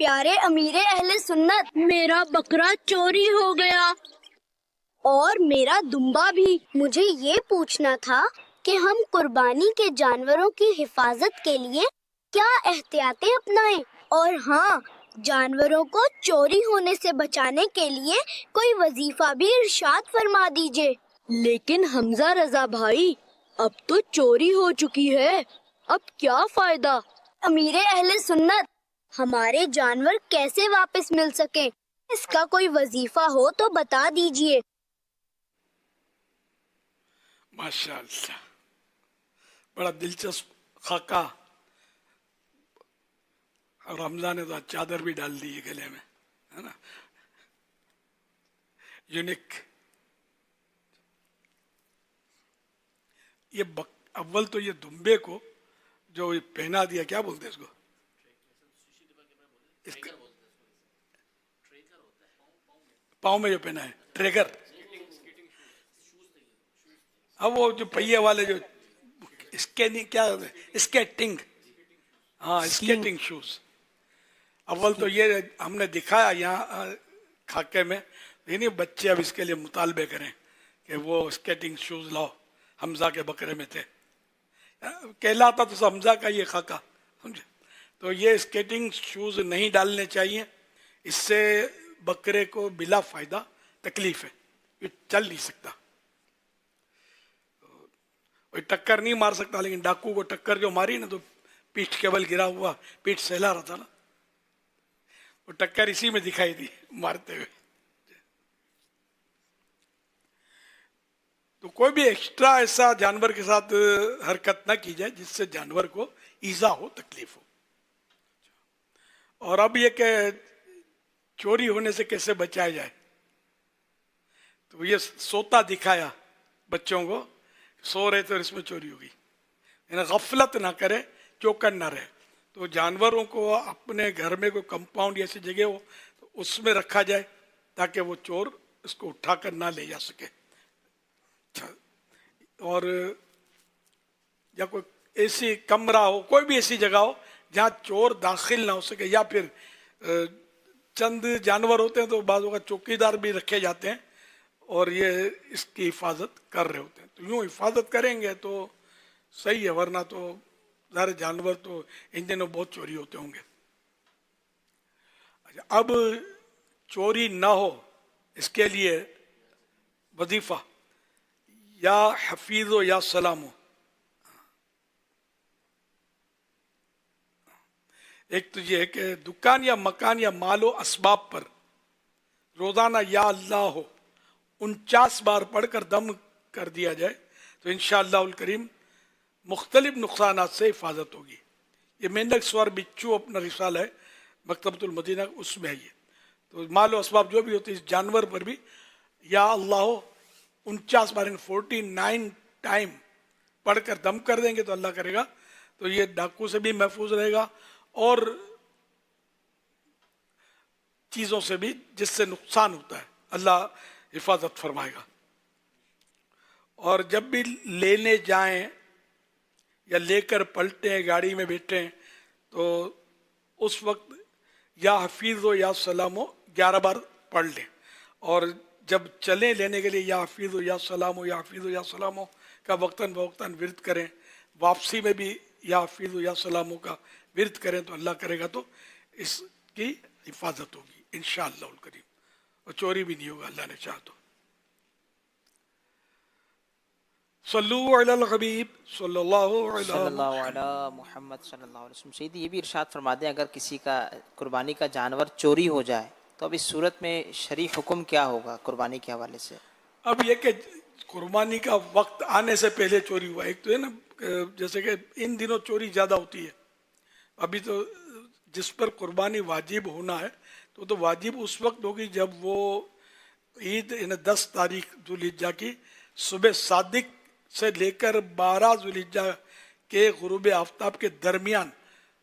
پیارے امیر اہل سنت، میرا بکرا چوری ہو گیا اور میرا دمبا بھی۔ مجھے یہ پوچھنا تھا کہ ہم قربانی کے جانوروں کی حفاظت کے لیے کیا احتیاطیں اپنائیں، اور ہاں، جانوروں کو چوری ہونے سے بچانے کے لیے کوئی وظیفہ بھی ارشاد فرما دیجئے۔ لیکن حمزہ رضا بھائی، اب تو چوری ہو چکی ہے، اب کیا فائدہ؟ امیر اہل سنت، ہمارے جانور کیسے واپس مل سکیں؟ اس کا کوئی وظیفہ ہو تو بتا دیجئے۔ ماشاء اللہ، بڑا دلچسپ خاکہ، اور حمزہ نے تو چادر بھی ڈال دی ہے گلے میں، ہے نا، یونیک۔ یہ اول تو یہ دمبے کو جو پہنا دیا، کیا بولتے ہیں اس کو؟ پاؤں میں جو پہنا ہے ٹریگر، اب وہ جو پہیے والے جو کیا ہوتے ہیں، اسکیٹنگ، ہاں اسکیٹنگ شوز۔ اول تو یہ ہم نے دکھایا یہاں خاکے میں، لیکن بچے اب اس کے لیے مطالبے کریں کہ وہ اسکیٹنگ شوز لاؤ، حمزہ کے بکرے میں تھے، کہلاتا تو حمزہ کا یہ خاکہ، سمجھے؟ تو یہ اسکیٹنگ شوز نہیں ڈالنے چاہیے، اس سے بکرے کو بلا فائدہ تکلیف ہے، یہ چل نہیں سکتا، کوئی ٹکر نہیں مار سکتا، لیکن ڈاکو کو ٹکر جو ماری نا تو پیٹھ کے بل گرا ہوا، پیٹھ سہلا رہا تھا نا، وہ ٹکر اسی میں دکھائی دی مارتے ہوئے۔ تو کوئی بھی ایکسٹرا ایسا جانور کے ساتھ حرکت نہ کی جائے جس سے جانور کو ایذا ہو، تکلیف ہو۔ اور اب یہ کہ چوری ہونے سے کیسے بچایا جائے، تو یہ سوتا دکھایا بچوں کو، سو رہے تھے اور اس میں چوری ہو گئی، یعنی غفلت نہ کرے، چوکن نہ رہے۔ تو جانوروں کو اپنے گھر میں کوئی کمپاؤنڈ ایسی جگہ ہو تو اس میں رکھا جائے تاکہ وہ چور اس کو اٹھا کر نہ لے جا سکے، اور یا کوئی ایسی کمرہ ہو، کوئی بھی ایسی جگہ ہو جہاں چور داخل نہ ہو سکے، یا پھر چند جانور ہوتے ہیں تو بعض اوقات چوکیدار بھی رکھے جاتے ہیں اور یہ اس کی حفاظت کر رہے ہوتے ہیں، تو یوں حفاظت کریں گے تو صحیح ہے، ورنہ تو سارے جانور تو ان دنوں بہت چوری ہوتے ہوں گے۔ اب چوری نہ ہو اس کے لیے وظیفہ یا حفیظ و یا سلام ہو۔ ایک تو یہ ہے کہ دکان یا مکان یا مال و اسباب پر روزانہ یا اللہ ہو 49 بار پڑھ کر دم کر دیا جائے تو انشاءاللہ الکریم مختلف نقصانات سے حفاظت ہوگی۔ یہ مینڈک سوار بچو اپنا رسالہ ہے مکتبۃ المدینہ، اس میں ہے یہ۔ تو مال و اسباب جو بھی ہوتے ہیں، اس جانور پر بھی یا اللہ 49 بار 49 ٹائم پڑھ کر دم کر دیں گے تو اللہ کرے گا تو یہ ڈاکو سے بھی محفوظ رہے گا اور چیزوں سے بھی جس سے نقصان ہوتا ہے اللہ حفاظت فرمائے گا۔ اور جب بھی لینے جائیں یا لے کر پلٹیں، گاڑی میں بیٹھیں، تو اس وقت یا حفیظ و یا سلام ہو 11 بار پڑھ لیں، اور جب چلیں لینے کے لیے یا حفیظ و یا سلام ہو، یا حفیظ و یا سلام ہو کا وقتاً فوقتاً ورد کریں، واپسی میں بھی یا حفیظ و یا سلام ہو کا ورد کریں تو اللہ کرے گا تو اس کی حفاظت ہوگی انشاءاللہ الکریم، اور چوری بھی نہیں ہوگا اللہ نے چاہا تو۔ صلو علی الحبیب صلی اللہ صلی علیہ اللہ علی محمد صلی اللہ علیہ وسلم۔ سیدی یہ بھی ارشاد فرما دیں، اگر کسی کا قربانی کا جانور چوری ہو جائے تو اب اس صورت میں شرعی حکم کیا ہوگا قربانی کے حوالے سے؟ اب یہ کہ قربانی کا وقت آنے سے پہلے چوری ہوا، ایک تو ہے نا جیسے کہ ان دنوں چوری زیادہ ہوتی ہے، ابھی تو جس پر قربانی واجب ہونا ہے تو واجب اس وقت ہوگی جب وہ عید 10 تاریخ ذوالحجہ کی صبح صادق سے لے کر 12 ذوالحجہ کے غروب آفتاب کے درمیان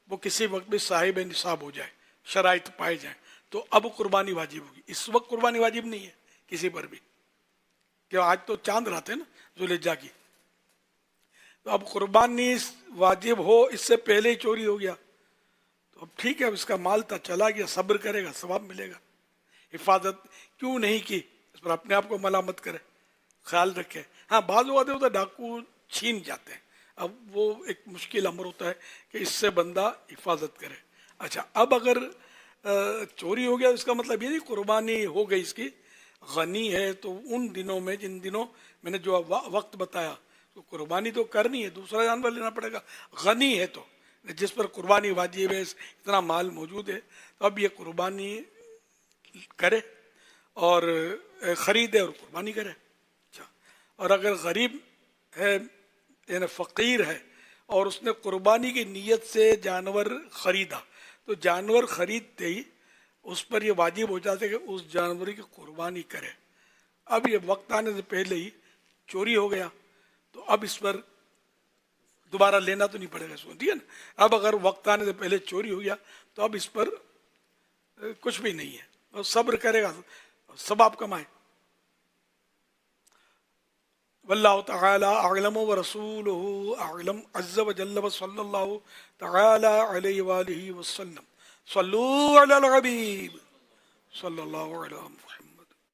وہ کسی وقت بھی صاحب نصاب ہو جائے، شرائط پائے جائیں تو اب قربانی واجب ہوگی۔ اس وقت قربانی واجب نہیں ہے کسی پر بھی، کہ آج تو چاند رات ہے نا ذوالحجہ کی، تو اب قربانی واجب ہو اس سے پہلے ہی چوری ہو گیا تو اب ٹھیک ہے، اب اس کا مال تھا چلا گیا، صبر کرے گا ثواب ملے گا. حفاظت کیوں نہیں کی، اس پر اپنے آپ کو ملامت کرے، خیال رکھے. ہاں بعض اوقات ہوتا ہے ڈاکو چھین جاتے ہیں، اب وہ ایک مشکل امر ہوتا ہے کہ اس سے بندہ حفاظت کرے. اچھا اب اگر چوری ہو گیا اس کا مطلب یہ نہیں قربانی ہو گئی اس کی، غنی ہے تو ان دنوں میں جن دنوں میں نے جو وقت بتایا تو قربانی تو کرنی ہے، دوسرا جانور لینا پڑے گا. غنی ہے تو جس پر قربانی واجب ہے، اتنا مال موجود ہے، تو اب یہ قربانی کرے اور خریدے اور قربانی کرے. اچھا اور اگر غریب ہے یعنی فقیر ہے اور اس نے قربانی کی نیت سے جانور خریدا تو جانور خریدتے ہی اس پر یہ واجب ہو جاتا ہے کہ اس جانور کی قربانی کرے. اب یہ وقت آنے سے پہلے ہی چوری ہو گیا تو اب اس پر دوبارہ لینا تو نہیں پڑے گا اس کو، ٹھیک ہے نا. اب اگر وقت آنے سے پہلے چوری ہو گیا تو اب اس پر کچھ بھی نہیں ہے، اور صبر کرے گا ثواب کمائے. واللہ تعالی اعلم ورسولہ اعلم عز وجل وصلی اللہ تعالی علیہ وآلہ وسلم. صلو علی الحبیب صلی اللہ علیہ وسلم.